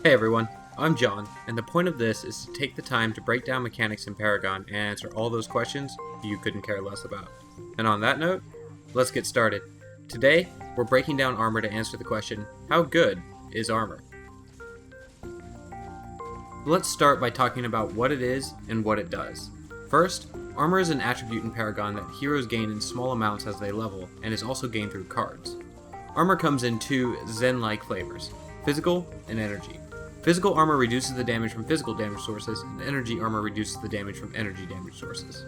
Hey everyone, I'm John, and the point of this is to take the time to break down mechanics in Paragon and answer all those questions you couldn't care less about. And on that note, let's get started. Today, we're breaking down armor to answer the question, how good is armor? Let's start by talking about what it is and what it does. First, armor is an attribute in Paragon that heroes gain in small amounts as they level, and is also gained through cards. Armor comes in two Zen-like flavors, physical and energy. Physical armor reduces the damage from physical damage sources, and energy armor reduces the damage from energy damage sources.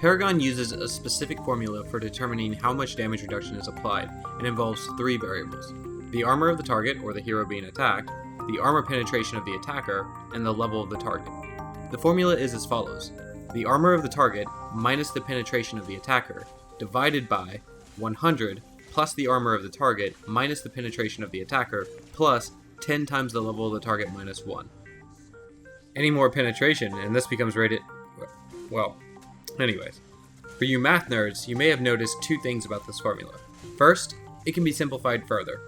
Paragon uses a specific formula for determining how much damage reduction is applied, and involves three variables: the armor of the target, or the hero being attacked, the armor penetration of the attacker, and the level of the target. The formula is as follows: the armor of the target minus the penetration of the attacker, divided by 100 plus the armor of the target minus the penetration of the attacker, plus 10 times the level of the target minus 1. Any more penetration, and this becomes rated... well, anyways. For you math nerds, you may have noticed two things about this formula. First, it can be simplified further.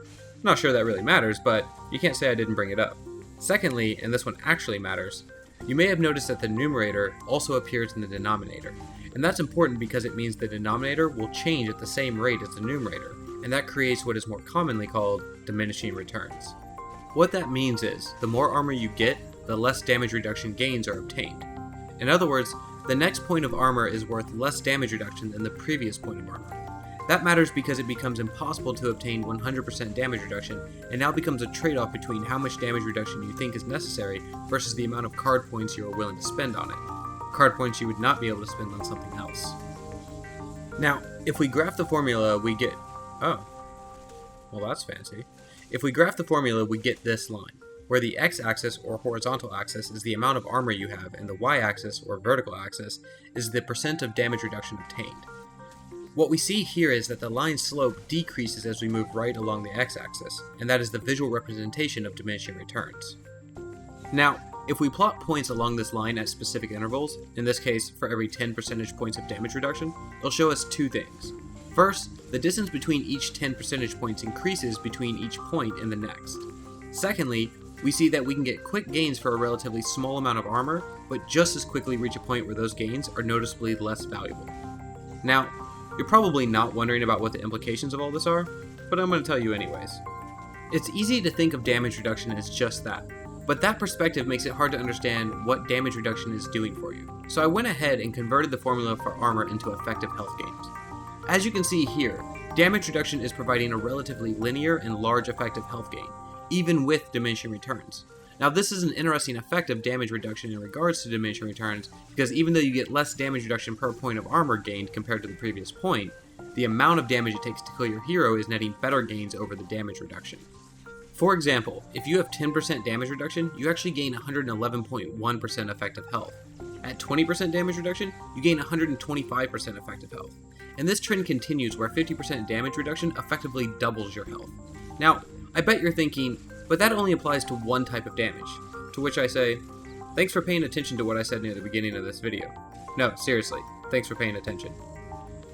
Not sure that really matters, but you can't say I didn't bring it up. Secondly, and this one actually matters, you may have noticed that the numerator also appears in the denominator. And that's important because it means the denominator will change at the same rate as the numerator, and that creates what is more commonly called diminishing returns. What that means is, the more armor you get, the less damage reduction gains are obtained. In other words, the next point of armor is worth less damage reduction than the previous point of armor. That matters because it becomes impossible to obtain 100% damage reduction, and now becomes a trade-off between how much damage reduction you think is necessary versus the amount of card points you are willing to spend on it. Card points you would not be able to spend on something else. Now, if we graph the formula, we get... oh. Well, that's fancy. If we graph the formula, we get this line, where the x-axis or horizontal axis is the amount of armor you have, and the y-axis or vertical axis is the percent of damage reduction obtained. What we see here is that the line's slope decreases as we move right along the x-axis, and that is the visual representation of diminishing returns. Now, if we plot points along this line at specific intervals, in this case for every 10 percentage points of damage reduction, it'll show us two things. First, the distance between each 10 percentage points increases between each point and the next. Secondly, we see that we can get quick gains for a relatively small amount of armor, but just as quickly reach a point where those gains are noticeably less valuable. Now, you're probably not wondering about what the implications of all this are, but I'm going to tell you anyways. It's easy to think of damage reduction as just that, but that perspective makes it hard to understand what damage reduction is doing for you. So I went ahead and converted the formula for armor into effective health gains. As you can see here, damage reduction is providing a relatively linear and large effective health gain, even with diminishing returns. Now this is an interesting effect of damage reduction in regards to diminishing returns, because even though you get less damage reduction per point of armor gained compared to the previous point, the amount of damage it takes to kill your hero is netting better gains over the damage reduction. For example, if you have 10% damage reduction, you actually gain 111.1% effective health. At 20% damage reduction, you gain 125% effective health. And this trend continues where 50% damage reduction effectively doubles your health. Now, I bet you're thinking, but that only applies to one type of damage. To which I say, thanks for paying attention to what I said near the beginning of this video. No, seriously, thanks for paying attention.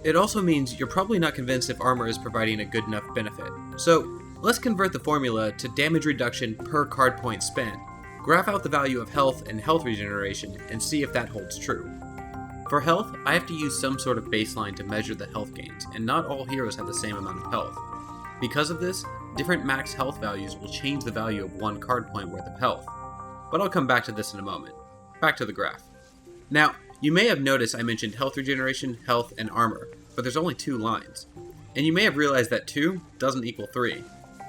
It also means you're probably not convinced if armor is providing a good enough benefit. So, let's convert the formula to damage reduction per card point spent, graph out the value of health and health regeneration, and see if that holds true. For health, I have to use some sort of baseline to measure the health gains, and not all heroes have the same amount of health. Because of this, different max health values will change the value of one card point worth of health. But I'll come back to this in a moment. Back to the graph. Now, you may have noticed I mentioned health regeneration, health, and armor, but there's only two lines. And you may have realized that 2 doesn't equal 3.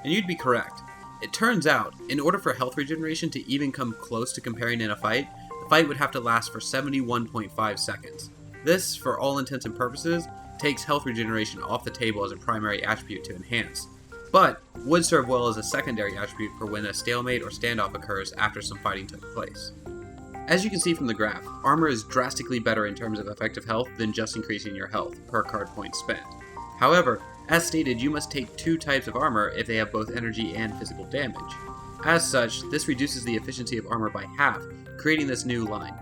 And you'd be correct. It turns out, in order for health regeneration to even come close to comparing in a fight, the fight would have to last for 71.5 seconds. This, for all intents and purposes, takes health regeneration off the table as a primary attribute to enhance, but would serve well as a secondary attribute for when a stalemate or standoff occurs after some fighting took place. As you can see from the graph, armor is drastically better in terms of effective health than just increasing your health per card point spent. However, as stated, you must take two types of armor if they have both energy and physical damage. As such, this reduces the efficiency of armor by half, creating this new line.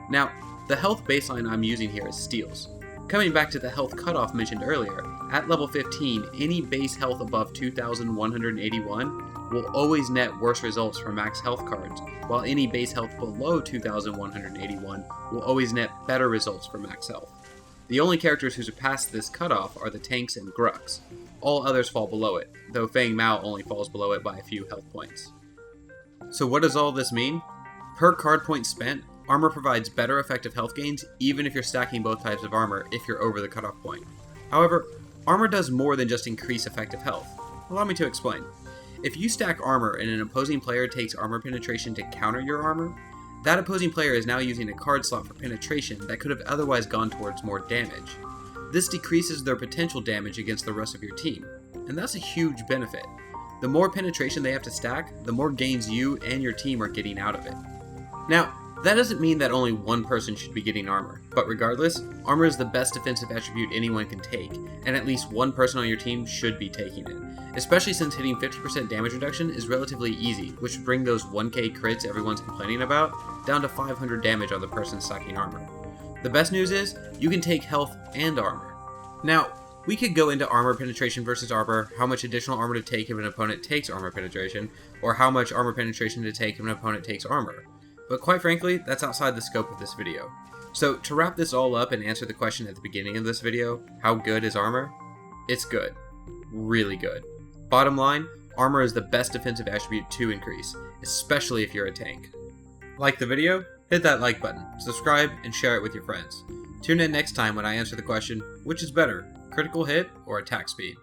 Now, the health baseline I'm using here is steals. Coming back to the health cutoff mentioned earlier, At level 15, any base health above 2,181 will always net worse results for max health cards, while any base health below 2,181 will always net better results for max health. The only characters who surpass this cutoff are the tanks and Grux. All others fall below it, though Feng Mao only falls below it by a few health points. So what does all this mean? Per card point spent, armor provides better effective health gains even if you're stacking both types of armor if you're over the cutoff point. However, armor does more than just increase effective health. Allow me to explain. If you stack armor and an opposing player takes armor penetration to counter your armor, that opposing player is now using a card slot for penetration that could have otherwise gone towards more damage. This decreases their potential damage against the rest of your team, and that's a huge benefit. The more penetration they have to stack, the more gains you and your team are getting out of it. Now, that doesn't mean that only one person should be getting armor, but regardless, armor is the best defensive attribute anyone can take, and at least one person on your team should be taking it, especially since hitting 50% damage reduction is relatively easy, which would bring those 1k crits everyone's complaining about down to 500 damage on the person stacking armor. The best news is, you can take health and armor. Now, we could go into armor penetration versus armor, how much additional armor to take if an opponent takes armor penetration, or how much armor penetration to take if an opponent takes armor. But quite frankly, that's outside the scope of this video. So to wrap this all up and answer the question at the beginning of this video, how good is armor? It's good. Really good. Bottom line, armor is the best defensive attribute to increase, especially if you're a tank. Like the video? Hit that like button, subscribe, and share it with your friends. Tune in next time when I answer the question, which is better, critical hit or attack speed?